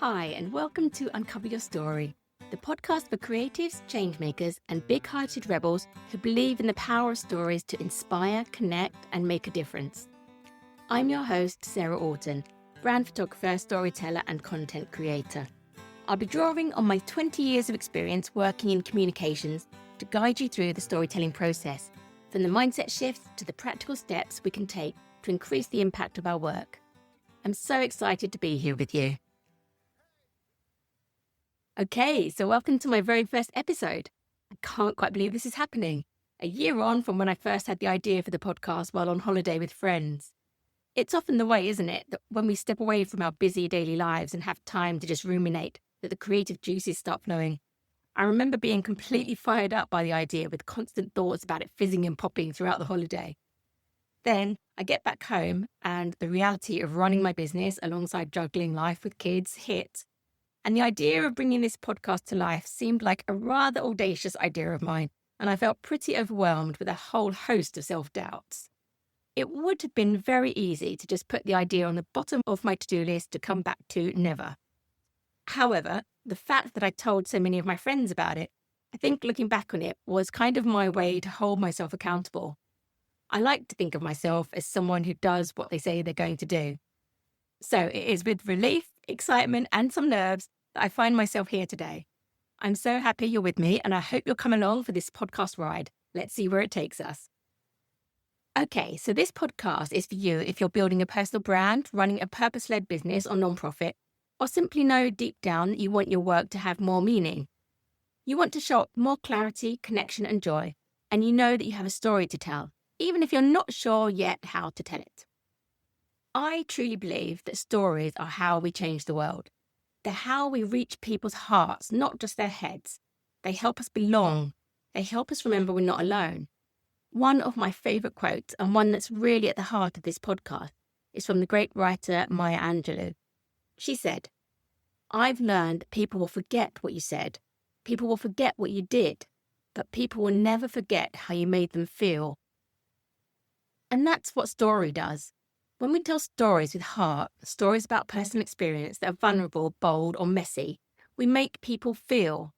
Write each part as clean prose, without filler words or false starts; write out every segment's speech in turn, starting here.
Hi, and welcome to Uncover Your Story, the podcast for creatives, changemakers, and big-hearted rebels who believe in the power of stories to inspire, connect, and make a difference. I'm your host, Sarah Oughton, brand photographer, storyteller, and content creator. I'll be drawing on my 20 years of experience working in communications to guide you through the storytelling process, from the mindset shifts to the practical steps we can take to increase the impact of our work. I'm so excited to be here with you. Okay, so welcome to my very first episode. I can't quite believe this is happening. A year on from when I first had the idea for the podcast while on holiday with friends. It's often the way, isn't it, that when we step away from our busy daily lives and have time to just ruminate, that the creative juices start flowing. I remember being completely fired up by the idea with constant thoughts about it fizzing and popping throughout the holiday. Then I get back home and the reality of running my business alongside juggling life with kids hit. And the idea of bringing this podcast to life seemed like a rather audacious idea of mine, and I felt pretty overwhelmed with a whole host of self-doubts. It would have been very easy to just put the idea on the bottom of my to-do list to come back to never. However, the fact that I told so many of my friends about it, I think looking back on it was kind of my way to hold myself accountable. I like to think of myself as someone who does what they say they're going to do. So it is with relief, excitement, and some nerves that I find myself here today. I'm so happy you're with me, and I hope you'll come along for this podcast ride. Let's see where it takes us. Okay, so this podcast is for you if you're building a personal brand, running a purpose-led business or nonprofit, or simply know deep down that you want your work to have more meaning. You want to show up more clarity, connection, and joy, and you know that you have a story to tell, even if you're not sure yet how to tell it. I truly believe that stories are how we change the world. They're how we reach people's hearts, not just their heads. They help us belong. They help us remember we're not alone. One of my favourite quotes, and one that's really at the heart of this podcast, is from the great writer Maya Angelou. She said, "I've learned that people will forget what you said. People will forget what you did, but people will never forget how you made them feel." And that's what story does. When we tell stories with heart, stories about personal experience that are vulnerable, bold, or messy, we make people feel.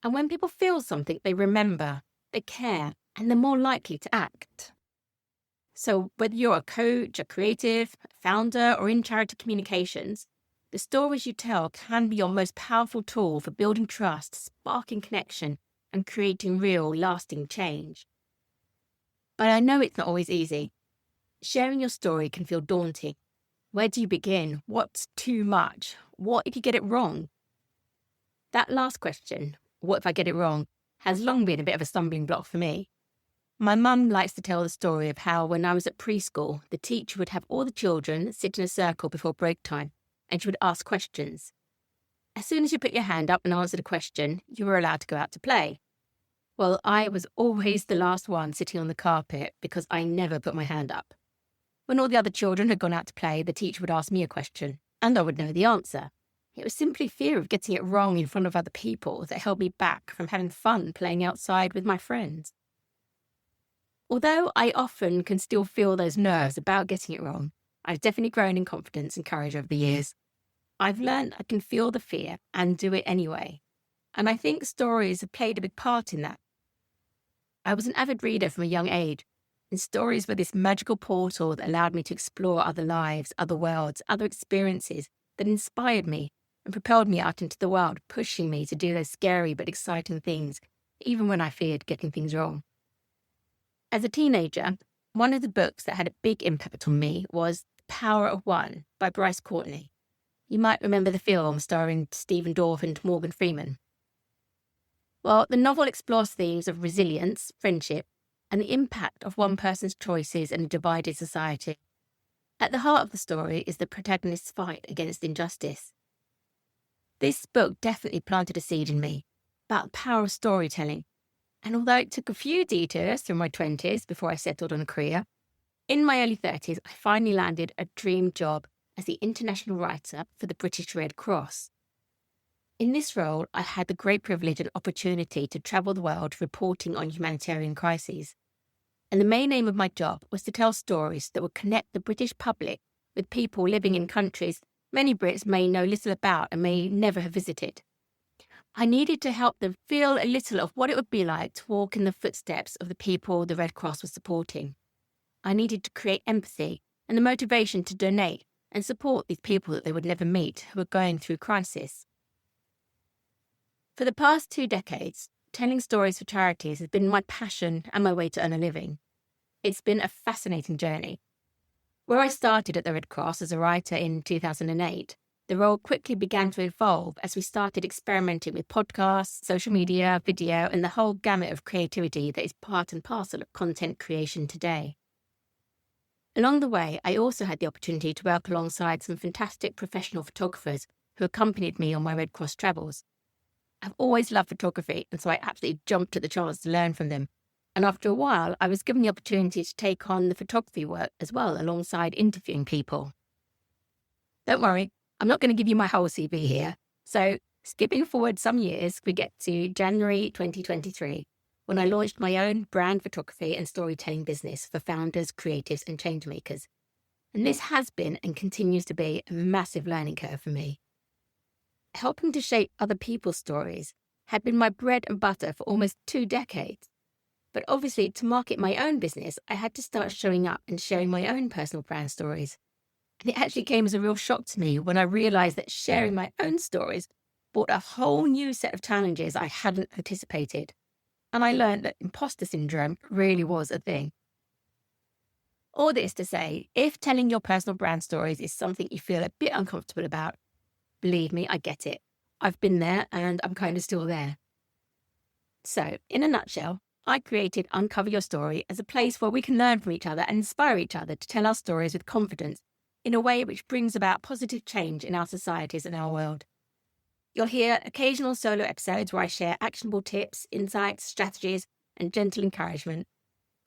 And when people feel something, they remember, they care, and they're more likely to act. So whether you're a coach, a creative, a founder, or in charity communications, the stories you tell can be your most powerful tool for building trust, sparking connection, and creating real, lasting change. But I know it's not always easy. Sharing your story can feel daunting. Where do you begin? What's too much? What if you get it wrong? That last question, what if I get it wrong, has long been a bit of a stumbling block for me. My mum likes to tell the story of how when I was at preschool, the teacher would have all the children sit in a circle before break time, and she would ask questions. As soon as you put your hand up and answered a question, you were allowed to go out to play. Well, I was always the last one sitting on the carpet because I never put my hand up. When all the other children had gone out to play, the teacher would ask me a question, and I would know the answer. It was simply fear of getting it wrong in front of other people that held me back from having fun playing outside with my friends. Although I often can still feel those nerves about getting it wrong, I've definitely grown in confidence and courage over the years. I've learned I can feel the fear and do it anyway. And I think stories have played a big part in that. I was an avid reader from a young age, and stories were this magical portal that allowed me to explore other lives, other worlds, other experiences that inspired me and propelled me out into the world, pushing me to do those scary but exciting things, even when I feared getting things wrong. As a teenager, one of the books that had a big impact on me was The Power of One by Bryce Courtney. You might remember the film starring Stephen Dorff and Morgan Freeman. Well, the novel explores themes of resilience, friendship, and the impact of one person's choices in a divided society. At the heart of the story is the protagonist's fight against injustice. This book definitely planted a seed in me about the power of storytelling. And although it took a few detours through my 20s before I settled on a career, in my early 30s, I finally landed a dream job as the international writer for the British Red Cross. In this role, I had the great privilege and opportunity to travel the world reporting on humanitarian crises. And the main aim of my job was to tell stories that would connect the British public with people living in countries many Brits may know little about and may never have visited. I needed to help them feel a little of what it would be like to walk in the footsteps of the people the Red Cross was supporting. I needed to create empathy and the motivation to donate and support these people that they would never meet who were going through crisis. For the past 2 decades, telling stories for charities has been my passion and my way to earn a living. It's been a fascinating journey. Where I started at the Red Cross as a writer in 2008, the role quickly began to evolve as we started experimenting with podcasts, social media, video, and the whole gamut of creativity that is part and parcel of content creation today. Along the way, I also had the opportunity to work alongside some fantastic professional photographers who accompanied me on my Red Cross travels. I've always loved photography, and so I absolutely jumped at the chance to learn from them. And after a while, I was given the opportunity to take on the photography work as well, alongside interviewing people. Don't worry, I'm not going to give you my whole CV here. So, skipping forward some years, we get to January 2023, when I launched my own brand photography and storytelling business for founders, creatives, and changemakers. And this has been and continues to be a massive learning curve for me. Helping to shape other people's stories had been my bread and butter for almost 2 decades. But obviously, to market my own business, I had to start showing up and sharing my own personal brand stories. And it actually came as a real shock to me when I realized that sharing my own stories brought a whole new set of challenges I hadn't anticipated. And I learned that imposter syndrome really was a thing. All this to say, if telling your personal brand stories is something you feel a bit uncomfortable about, believe me, I get it. I've been there and I'm kind of still there. So, in a nutshell, I created Uncover Your Story as a place where we can learn from each other and inspire each other to tell our stories with confidence in a way which brings about positive change in our societies and our world. You'll hear occasional solo episodes where I share actionable tips, insights, strategies, and gentle encouragement,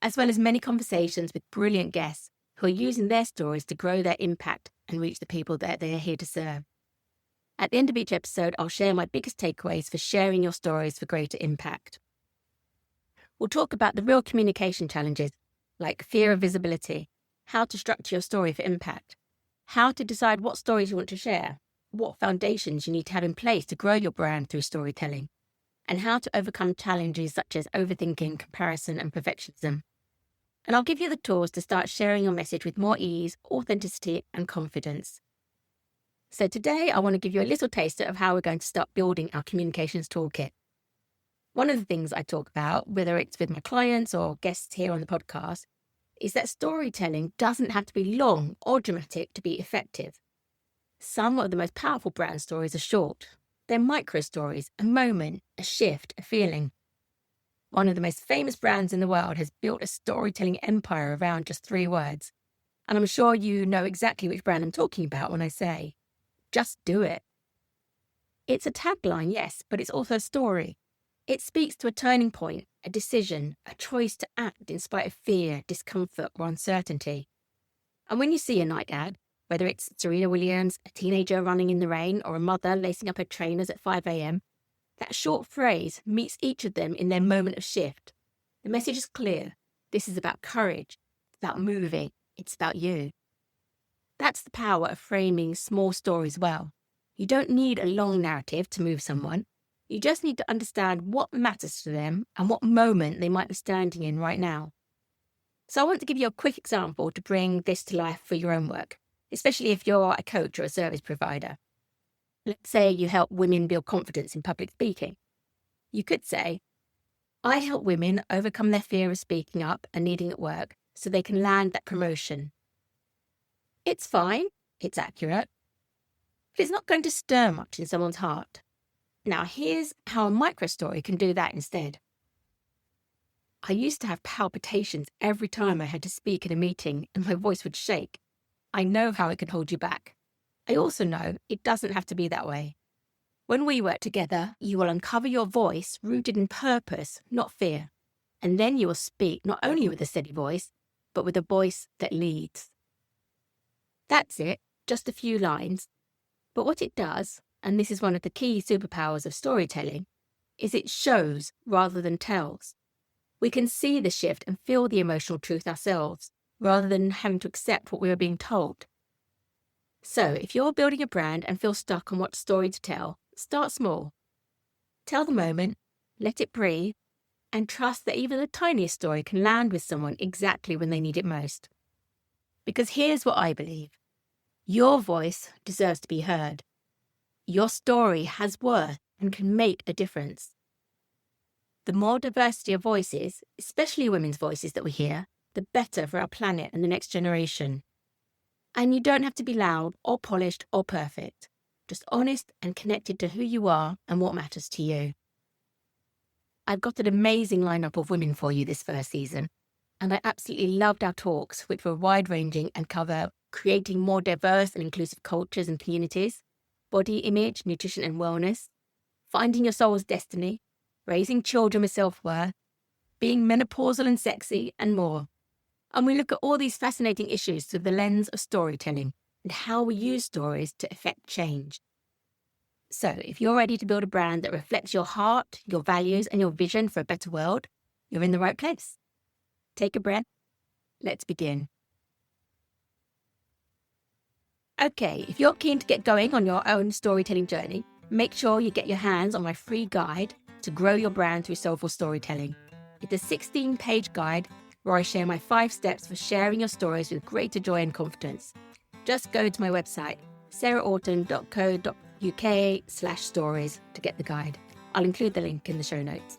as well as many conversations with brilliant guests who are using their stories to grow their impact and reach the people that they are here to serve. At the end of each episode, I'll share my biggest takeaways for sharing your stories for greater impact. We'll talk about the real communication challenges, like fear of visibility, how to structure your story for impact, how to decide what stories you want to share, what foundations you need to have in place to grow your brand through storytelling, and how to overcome challenges such as overthinking, comparison, and perfectionism. And I'll give you the tools to start sharing your message with more ease, authenticity, and confidence. So today, I want to give you a little taster of how we're going to start building our communications toolkit. One of the things I talk about, whether it's with my clients or guests here on the podcast, is that storytelling doesn't have to be long or dramatic to be effective. Some of the most powerful brand stories are short. They're micro stories, a moment, a shift, a feeling. One of the most famous brands in the world has built a storytelling empire around just 3 words. And I'm sure you know exactly which brand I'm talking about when I say, just do it. It's a tagline, yes, but it's also a story. It speaks to a turning point, a decision, a choice to act in spite of fear, discomfort, or uncertainty. And when you see a Nike ad, whether it's Serena Williams, a teenager running in the rain, or a mother lacing up her trainers at 5 a.m., that short phrase meets each of them in their moment of shift. The message is clear. This is about courage. It's about moving. It's about you. That's the power of framing small stories well. You don't need a long narrative to move someone. You just need to understand what matters to them and what moment they might be standing in right now. So I want to give you a quick example to bring this to life for your own work, especially if you're a coach or a service provider. Let's say you help women build confidence in public speaking. You could say, I help women overcome their fear of speaking up and needing at work so they can land that promotion. It's fine, it's accurate, but it's not going to stir much in someone's heart. Now, here's how a microstory can do that instead. I used to have palpitations every time I had to speak in a meeting and my voice would shake. I know how it can hold you back. I also know it doesn't have to be that way. When we work together, you will uncover your voice rooted in purpose, not fear. And then you will speak not only with a steady voice, but with a voice that leads. That's it, just a few lines. But what it does, and this is one of the key superpowers of storytelling, is it shows rather than tells. We can see the shift and feel the emotional truth ourselves, rather than having to accept what we are being told. So if you're building a brand and feel stuck on what story to tell, start small. Tell the moment, let it breathe, and trust that even the tiniest story can land with someone exactly when they need it most. Because here's what I believe. Your voice deserves to be heard. Your story has worth and can make a difference. The more diversity of voices, especially women's voices that we hear, the better for our planet and the next generation. And you don't have to be loud or polished or perfect, just honest and connected to who you are and what matters to you. I've got an amazing lineup of women for you this first season, and I absolutely loved our talks, which were wide-ranging and cover creating more diverse and inclusive cultures and communities, body image, nutrition and wellness, finding your soul's destiny, raising children with self-worth, being menopausal and sexy, and more. And we look at all these fascinating issues through the lens of storytelling and how we use stories to effect change. So if you're ready to build a brand that reflects your heart, your values, and your vision for a better world, you're in the right place. Take a breath. Let's begin. Okay, if you're keen to get going on your own storytelling journey, make sure you get your hands on my free guide to grow your brand through soulful storytelling. It's a 16-page guide where I share my 5 steps for sharing your stories with greater joy and confidence. Just go to my website, sarahoughton.co.uk/stories to get the guide. I'll include the link in the show notes.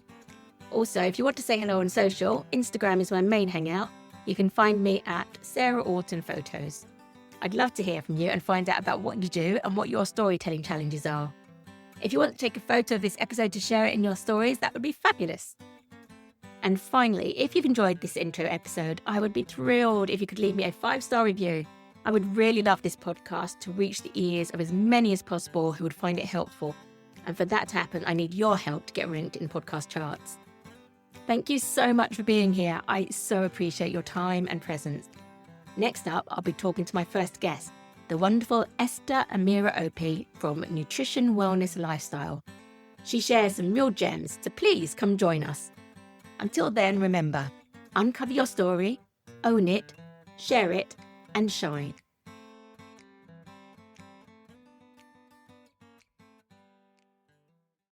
Also, if you want to say hello on social, Instagram is my main hangout. You can find me at Sarah Oughton Photos. I'd love to hear from you and find out about what you do and what your storytelling challenges are. If you want to take a photo of this episode to share it in your stories, that would be fabulous. And finally, if you've enjoyed this intro episode, I would be thrilled if you could leave me a 5-star review. I would really love this podcast to reach the ears of as many as possible who would find it helpful. And for that to happen, I need your help to get ranked in podcast charts. Thank you so much for being here. I so appreciate your time and presence. Next up, I'll be talking to my first guest, the wonderful Esther Amira Opie from Nutrition Wellness Lifestyle. She shares some real gems, so please come join us. Until then, remember, uncover your story, own it, share it, and shine.